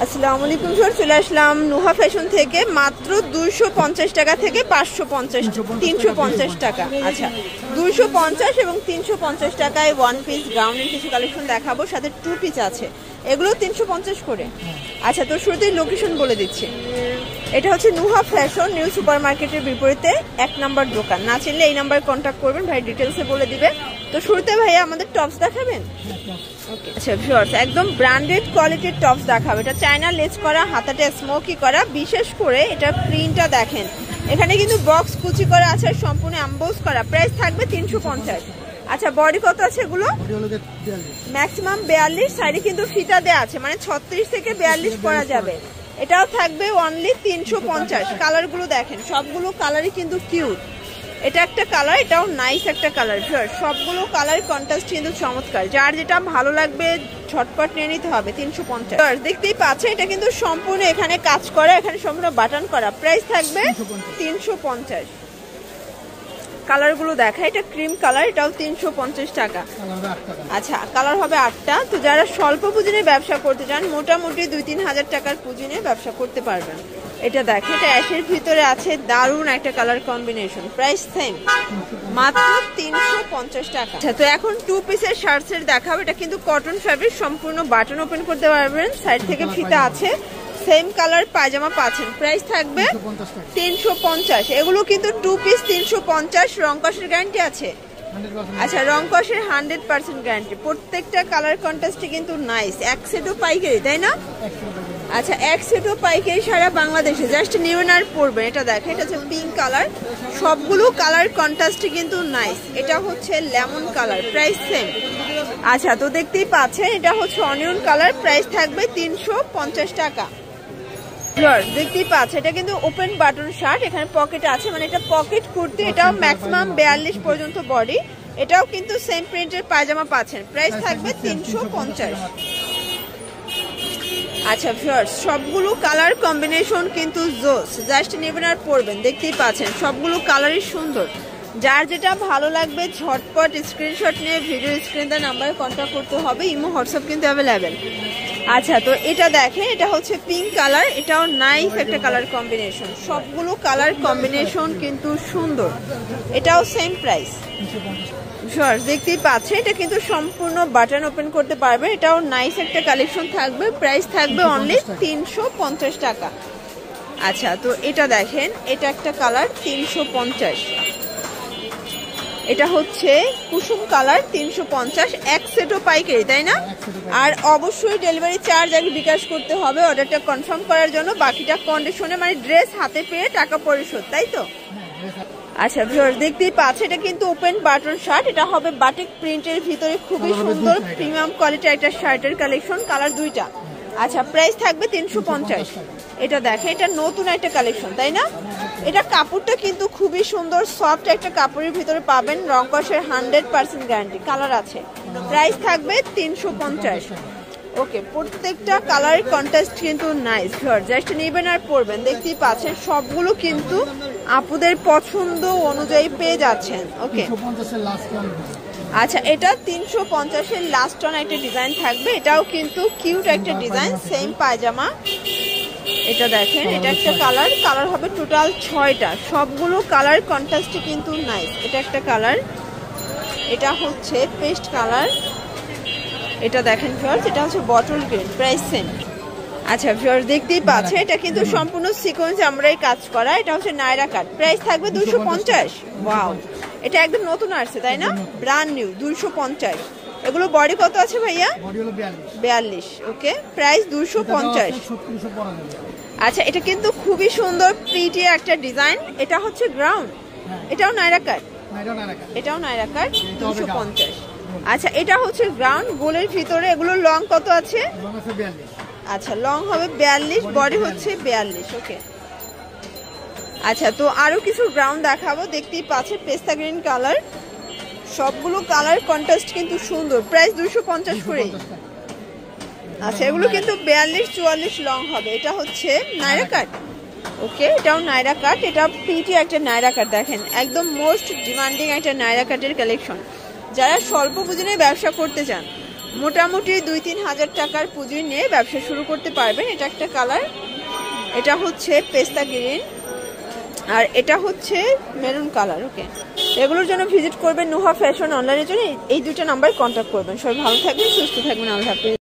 আসসালামু আলাইকুম স্যার, চলে আসলাম নুহা ফ্যাশন থেকে মাত্র 250 টাকা থেকে 550 350 টাকা। আচ্ছা, 250 এবং 350 টাকায় ওয়ান পিস গাউনের কিছু কালেকশন দেখাবো, সাথে টু পিস আছে, এগুলো 350 করে। আচ্ছা, তো শুরুতেই লোকেশন বলে দিচ্ছি। এটা হচ্ছে নুহা ফ্যাশন নিউ সুপার মার্কেটের বিপরীতে 1 নম্বর দোকান। না চিনলে এই নাম্বারে কন্ট্যাক্ট করবেন, ভাই ডিটেলসে বলে দিবে। তো শুরুতে ভাইয়া আমাদের টপস দেখাবেন। আচ্ছা ভিউয়ার্স, একদম ব্র্যান্ডেড কোয়ালিটির টপস দেখাবে। এটা চায়না লেস করা, হাতাটা স্মোকি করা, বিশেষ করে এটা প্রিন্টটা দেখেন, এখানে কিন্তু বক্স কুচি করা আছে, সম্পূর্ণ এমবোস করা। প্রাইস থাকবে 350। আচ্ছা, বডি কত আছে এগুলো? ম্যাক্সিমাম 42, সাইডে কিন্তু ফিতা দেয়া আছে, মানে 36 থেকে 42 পরা যাবে। এটাও থাকবে অনলি 350। কালারগুলো দেখেন, সবগুলো কালারই কিন্তু কিউট। এটা একটা কালার, এটাও নাইস একটা কালার। সবগুলো কালার কন্ট্রাস্ট কিন্তু চমৎকার, যার যেটা ভালো লাগবে ঝটপট নিয়ে নিতে হবে। 350 দেখতেই পাচ্ছে, এটা কিন্তু সম্পূর্ণ এখানে কাজ করা, এখানে সম্পূর্ণ বাটন করা। প্রাইস থাকবে 350। কালারগুলো দেখা, এটা ক্রিম কালার, এটাও 350 টাকা। আচ্ছা, কালার হবে 8টা। তো যারা স্বল্প পুঁজি নিয়ে ব্যবসা করতে চান, মোটামুটি 2-3 হাজার টাকার পুঁজি নিয়ে ব্যবসা করতে পারবেন। এটা দেখে, এটা অ্যাশের ভিতরে আছে, দারুণ একটা কালার কম্বিনেশন। প্রাইস সেম, মাত্র 350 টাকা। আচ্ছা, তো এখন টু পিসের শার্টসের দেখাবো। এটা কিন্তু কটন ফ্যাব্রিক, সম্পূর্ণ বাটন ওপেন করতে পারবেন, সাইড থেকে ফিতা আছে, সেম কালার পায়জামা পাচ্ছেন। প্রাইস থাকবে 350। এগুলো কিন্তু টু পিস 350। রং কষের গ্যারান্টি আছে? আচ্ছা, রং কষের 100% গ্যারান্টি। প্রত্যেকটা কালার কন্ট্রাস্টে কিন্তু নাইস। এক সেটও পাইকারি, তাই না? আচ্ছা, এক সেটও পাইকারি সারা বাংলাদেশে, জাস্ট নিউন আর পরবেন। এটা দেখেন, এটা হচ্ছে পিঙ্ক কালার, সবগুলো কালার কন্ট্রাস্টে কিন্তু নাইস। এটা হচ্ছে লেমন কালার, প্রাইস সেম। আচ্ছা, তো দেখতেই পাচ্ছেন, এটা হচ্ছে অনিয়ন কালার, প্রাইস থাকবে 350 টাকা। দেখতেই পাচ্ছে, এটা কিন্তু ওপেন বাটন শার্ট, এখানে পকেট আছে, মানে এটা পকেট কুর্তি। এটাও ম্যাক্সিমাম 42 পর্যন্ত বডি। এটাও কিন্তু সেম প্রিন্টের পায়জামা পাচ্ছেন। প্রাইস থাকবে 350। আচ্ছা ভিউয়ার্স, সবগুলো কালার কম্বিনেশন কিন্তু জোস, জাস্ট নেবেন আর পরবেন। দেখতেই পাচ্ছেন সবগুলো কালারই সুন্দর, যার যেটা ভালো লাগবে ঝটপট স্ক্রিনশট নিয়ে ভিডিও স্ক্রিনে নাম্বারে কন্ট্যাক্ট করতে হবে। ইমো হোয়াটসঅ্যাপ কিন্তু অ্যাভেলেবেল। আচ্ছা, তো এটা দেখেন, এটা হচ্ছে পিঙ্ক কালার, এটাও নাইস একটা কালার কম্বিনেশন। সবগুলো কালার কম্বিনেশন কিন্তু সুন্দর, এটাও সেম প্রাইস। দেখতেই পাচ্ছে, এটা কিন্তু সম্পূর্ণ বাটন ওপেন করতে পারবে, এটাও নাইস একটা কালেকশন থাকবে। প্রাইস থাকবে অনলি 350 টাকা। আচ্ছা, তো এটা দেখেন, এটা একটা কালার 350। এটা হচ্ছে কুসুম কালার, 350। এক সেটও পাইকারি, তাই না? আর অবশ্যই ডেলিভারি চার্জ আগে বিকাশ করতে হবে অর্ডারটা কনফার্ম করার জন্য, বাকিটা কন্ডিশনে, মানে ড্রেস হাতে পেয়ে টাকা পরিশোধ, তাই তো? আচ্ছা ভিউয়ার্স, দেখতেই পাচ্ছে, এটা কিন্তু ওপেন বাটন শার্ট, এটা হবে বাটিক প্রিন্টের ভিতরে, খুবই সুন্দর প্রিমিয়াম কোয়ালিটির একটা শার্টের কালেকশন। কালার 2টা। আচ্ছা, প্রাইস থাকবে 350। এটা দেখে, এটা নতুন একটা কালেকশন, তাই না? এটা কাপড়টা কিন্তু খুবই সুন্দর, সফট একটা কাপড়ের ভিতরে পাবেন, রং কষের 100% গ্যারান্টি। কালার আছে, প্রাইস থাকবে 350। ওকে, প্রত্যেকটা কালার কন্ট্রাস্ট কিন্তু নাইস। জাস্ট নেবেন আর পরবেন। দেখতেই পাচ্ছেন সবগুলো কিন্তু আপুদের পছন্দ অনুযায়ী পেয়ে যাচ্ছেন। ওকে, আচ্ছা, এটা 350-এর লাস্ট অন একটা ডিজাইন থাকবে, এটাও কিন্তু কিউট একটা ডিজাইন, সেম পায়জামা। এটা দেখেন, এটা একটা কালার, কালার হবে টোটাল 6টা, সবগুলো কালার কন্ট্রাস্টে কিন্তু নাইস। এটা একটা কালার, এটা হচ্ছে পেস্ট কালার। এটা দেখেন ভিউয়ার্স, এটা হচ্ছে বটল গ্রিন, প্রাইস সেম। আচ্ছা ভিউয়ার্স, দেখতেই পাচ্ছে, এটা কিন্তু সম্পূর্ণ সিকোয়েন্স আমরাই কাজ করা, এটা হচ্ছে নায়রা কাট। প্রাইস থাকবে 250। ওয়াও, এটা একদম নতুন আসছে, তাই না? Brand new, 250। এগুলো বডি কত আছে ভাইয়া? 42। ওকে, প্রাইস 250। আচ্ছা, এটা কিন্তু খুবই সুন্দর প্রিটি একটা ডিজাইন। এটা হচ্ছে গ্রাউন্ড, এটাও নায়রা কাট, এটাও নায়রা কাট, 250। আচ্ছা, এটা হচ্ছে গ্রাউন্ড গোলের ভিতরে। এগুলো লং কত আছে? আচ্ছা, লং হবে 42, বডি হচ্ছে 42। ওকে, আচ্ছা, তো আরো কিছু গ্রাউন্ড দেখাবো। দেখতেই পাচ্ছে পেস্তা গ্রিন কালার, সবগুলো কালার কন্ট্রাস্ট কিন্তু সুন্দর। প্রাইস 250 করে। আচ্ছা, এগুলো কিন্তু 42-44 লং হবে। এটা হচ্ছে নায়রা কাট। ওকে, এটাও নায়রা কাট, এটা প্রিটি একটা নায়রা কাট। দেখেন, একদম মোস্ট ডিমান্ডিং একটা নায়রা কাটের কালেকশন। যারা স্বল্প পুঁজি নিয়ে ব্যবসা করতে চান, মোটামুটি 2-3 হাজার টাকার পুঁজি নিয়ে ব্যবসা শুরু করতে পারবেন। এটা একটা কালার, এটা হচ্ছে পেস্তা গ্রিন, আর এটা হচ্ছে মেরুন কালার। ওকে, এগুলোর জন্য ভিজিট করবেন নুহা ফ্যাশন অনলাইনের জন্য। এই দুটো নাম্বার কন্ট্যাক্ট করবেন। সবাই ভালো থাকবেন, সুস্থ থাকবেন, আল্লাহ হাফেজ।